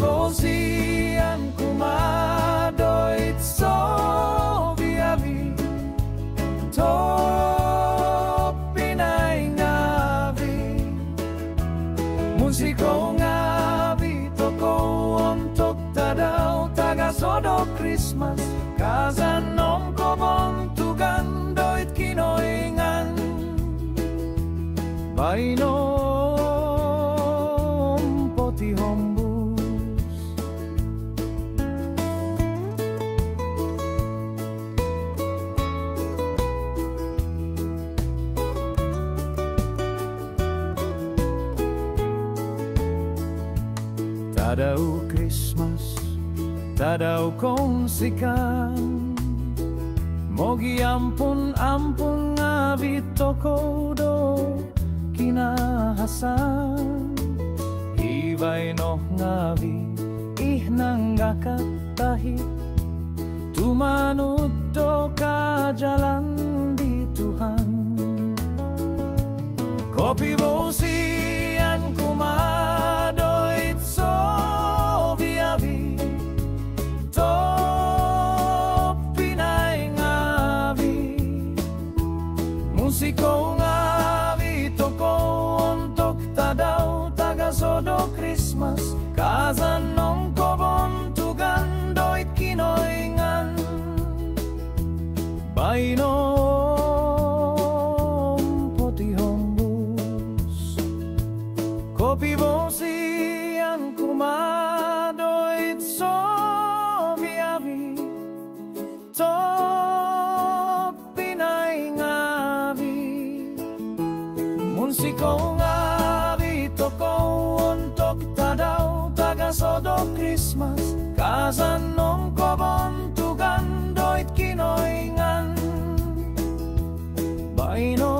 bosian kumadoit so viavi to pinay ngavi musiko ngavi toko untuk tadaw taga sodo Christmas kazanom kobon tugan doit kinoingan bainom poti hombus tadau Christmas tadau konsikan mogi ampun ngavi toko do kinahasan hibay no ngavi ihnanggakat tahi tumanut do ka jalan di Tuhan kopi bosian kumadoit so viavi to pinay ngavi musiko ngavi toko untuk tadaw taga sodo Christmas kazanong kobon tugan doit kinoingan bainom poti hombus kopi bosian kumadoit so viavi to pinay ngavi musiko ngavi toko untuk tadaw taga sodo Christmas kazanong kobon tugan doit kinoingan bainom